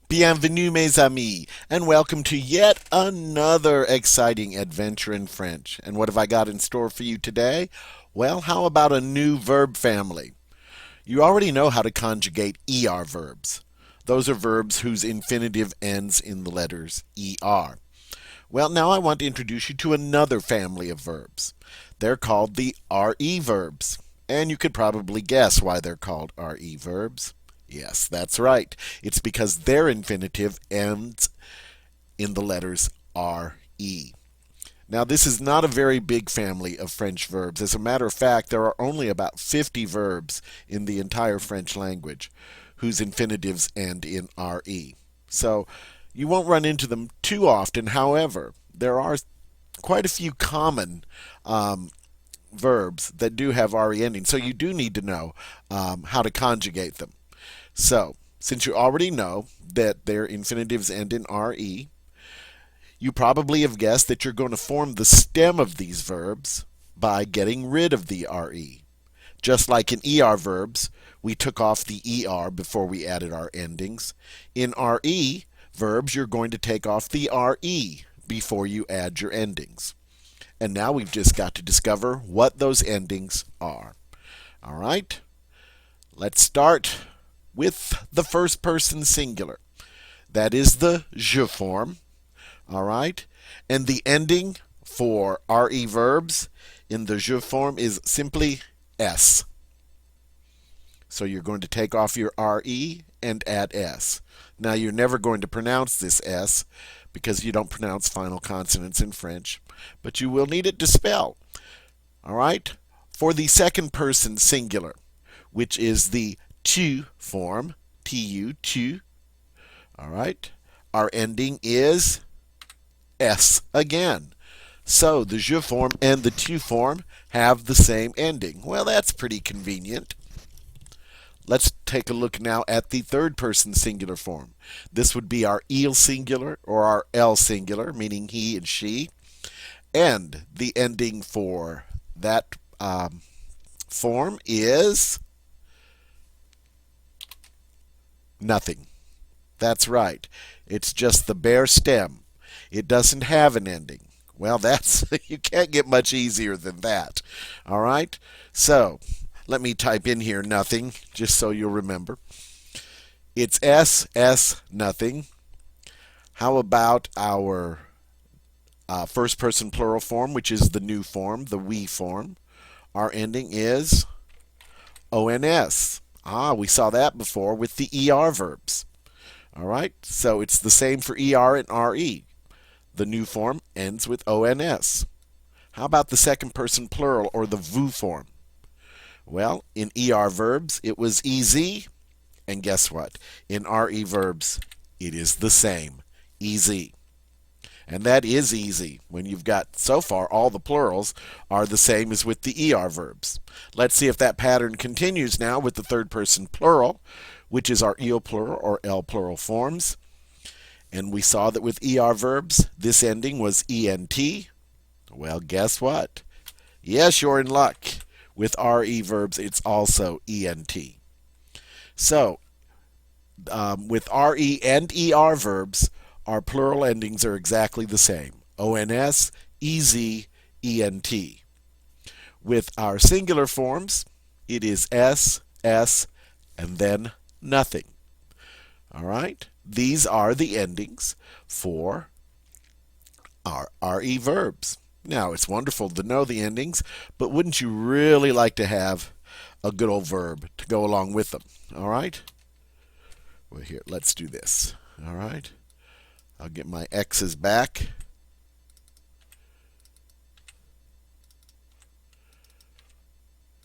Bienvenue, mes amis, and welcome to yet another exciting adventure in French. And what have I got in store for you today? Well, how about a new verb family? You already know how to conjugate ER verbs. Those are verbs whose infinitive ends in the letters ER. Well, now I want to introduce you to another family of verbs. They're called the RE verbs. And you could probably guess why they're called RE verbs. Yes, that's right. It's because their infinitive ends in the letters RE. Now, this is not a very big family of French verbs. As a matter of fact, there are only about 50 verbs in the entire French language whose infinitives end in RE. So you won't run into them too often. However, there are quite a few common verbs that do have RE ending. So you do need to know how to conjugate them. So, since you already know that their infinitives end in RE, you probably have guessed that you're going to form the stem of these verbs by getting rid of the RE. Just like in ER verbs, we took off the ER before we added our endings. In RE verbs, you're going to take off the RE before you add your endings. And now we've just got to discover what those endings are. All right? Let's start with the first person singular. That is the je form. All right? And the ending for RE verbs in the je form is simply S. So you're going to take off your RE and add S. Now you're never going to pronounce this S because you don't pronounce final consonants in French, but you will need it to spell. All right? For the second person singular, which is the tu form, tu, tu. All right? Our ending is S again. So the je form and the tu form have the same ending. Well, that's pretty convenient. Let's take a look now at the third person singular form. This would be our il singular or our elle singular, meaning he and she. And the ending for that form is nothing. That's right. It's just the bare stem. It doesn't have an ending. Well, you can't get much easier than that. All right? So, let me type in here nothing, just so you'll remember. It's S, S, nothing. How about our first person plural form, which is the new form, the we form? Our ending is ONS. We saw that before with the ER verbs. All right, so it's the same for ER and RE. The new form ends with ONS. How about the second person plural or the vous form? Well, in ER verbs, it was EZ, and guess what? In RE verbs, it is the same, EZ. And that is easy when you've got, so far, all the plurals are the same as with the ER verbs. Let's see if that pattern continues now with the third person plural, which is our il plural or L plural forms. And we saw that with ER verbs, this ending was ENT. Well, guess what? Yes, you're in luck. With RE verbs, it's also ENT. So, with RE and ER verbs, our plural endings are exactly the same. ONS, EZ, ENT. With our singular forms, it is S, S, and then nothing. All right? These are the endings for our RE verbs. Now, it's wonderful to know the endings, but wouldn't you really like to have a good old verb to go along with them? All right? Well, here, let's do this. All right? I'll get my X's back.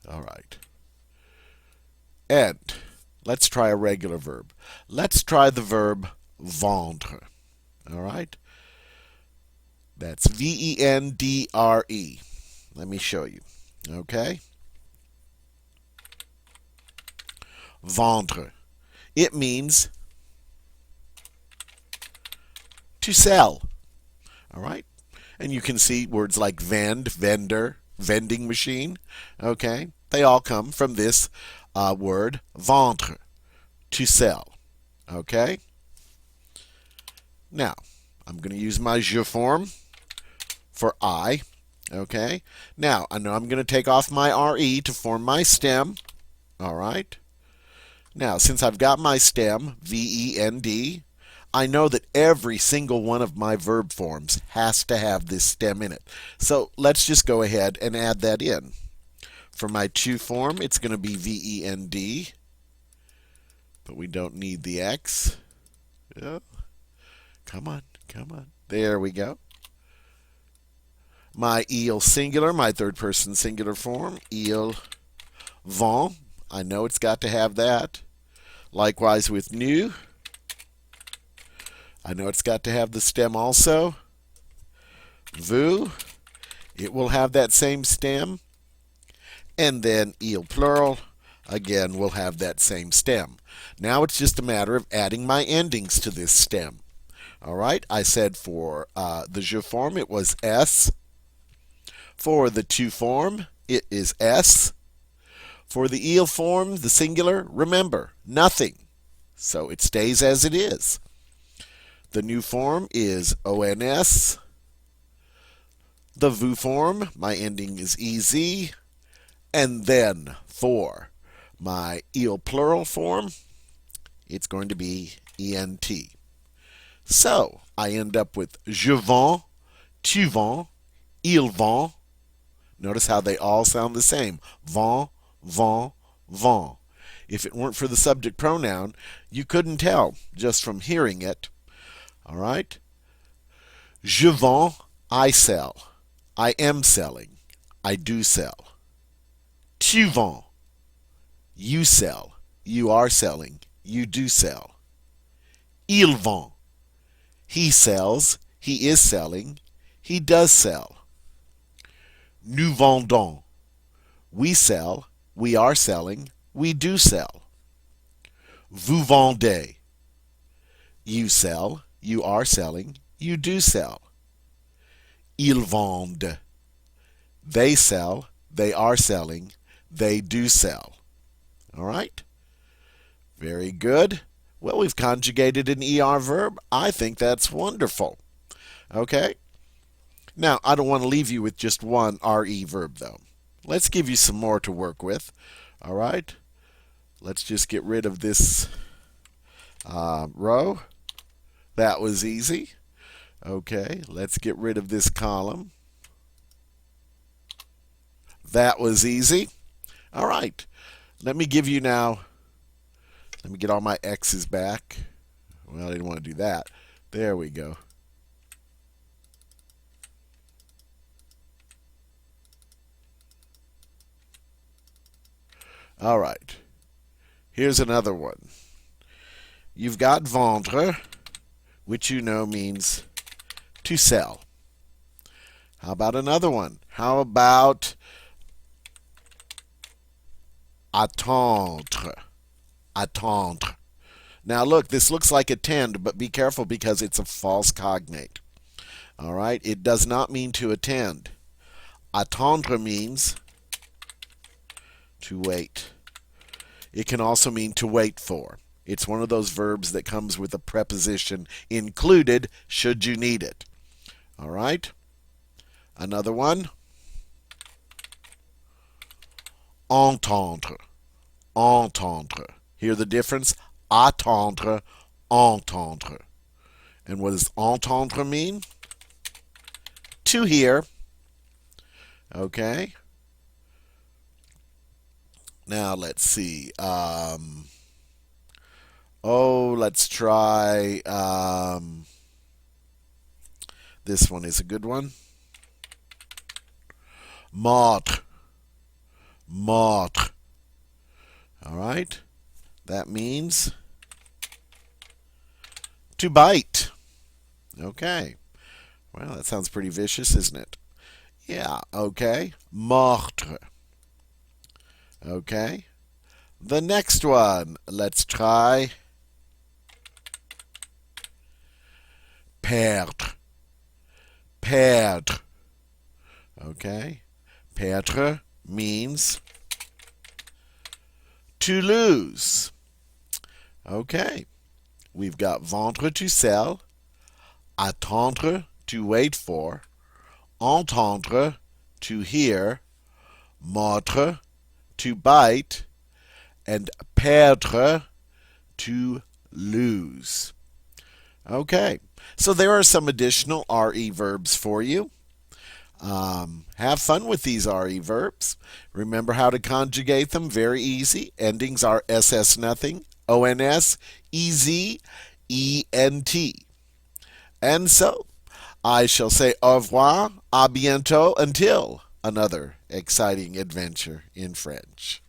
All right. And let's try a regular verb. Let's try the verb vendre. All right? That's V-E-N-D-R-E. Let me show you. Okay? Vendre. It means to sell. All right? And you can see words like vend, vendor, vending machine. Okay? They all come from this word vendre, to sell. Okay? Now, I'm going to use my je form for I. Okay. Now, I know I'm going to take off my RE to form my stem. All right. Now, since I've got my stem, VEND, I know that every single one of my verb forms has to have this stem in it. So let's just go ahead and add that in. For my to form, it's going to be VEND, but we don't need the X. Oh, come on, come on. There we go. My il singular, my third person singular form, il vont. I know it's got to have that. Likewise with nu. I know it's got to have the stem also. Vous. It will have that same stem. And then il plural. Again, will have that same stem. Now it's just a matter of adding my endings to this stem. All right. I said for the je form, it was S. For the tu form, it is S. For the il form, the singular, remember, nothing. So it stays as it is. The nu form is ONS. The vous form, my ending is EZ. And then for my il plural form, it's going to be ENT. So I end up with je vends, tu vends, il vend. Notice how they all sound the same. Vend, vend, vend. If it weren't for the subject pronoun, you couldn't tell just from hearing it. All right? Je vends, I sell. I am selling. I do sell. Tu vends, you sell. You are selling. You do sell. Il vend, he sells. He is selling. He does sell. Nous vendons, we sell. We are selling. We do sell. Vous vendez, you sell. You are selling. You do sell. Ils vendent, they sell. They are selling. They do sell. All right? Very good. Well, we've conjugated an ER verb. I think that's wonderful. Okay? Now, I don't want to leave you with just one RE verb, though. Let's give you some more to work with. All right? Let's just get rid of this row. That was easy. Okay, let's get rid of this column. That was easy. All right. Let me give you now, let me get all my X's back. Well, I didn't want to do that. There we go. All right. Here's another one. You've got vendre, which you know means to sell. How about another one? How about attendre? Attendre. Now look, this looks like attend, but be careful because it's a false cognate. All right? It does not mean to attend. Attendre means to wait. It can also mean to wait for. It's one of those verbs that comes with a preposition included should you need it. All right? Another one. Entendre. Entendre. Hear the difference? Attendre, entendre. And what does entendre mean? To hear. Okay? Now let's see. Let's try. This one is a good one. Mordre. Mordre. All right? That means to bite. Okay. Well, that sounds pretty vicious, isn't it? Yeah, okay. Mordre. Okay. The next one, let's try perdre. Perdre. Okay. Perdre means to lose. Okay. We've got vendre, to sell. attendre, to wait for, entendre, to hear, mordre, to bite, and perdre, to lose. Okay, so there are some additional RE verbs for you. Have fun with these RE verbs. Remember how to conjugate them. Very easy. Endings are SS nothing, ONS, EZ, ENT. And so, I shall say au revoir, à bientôt, until another exciting adventure in French.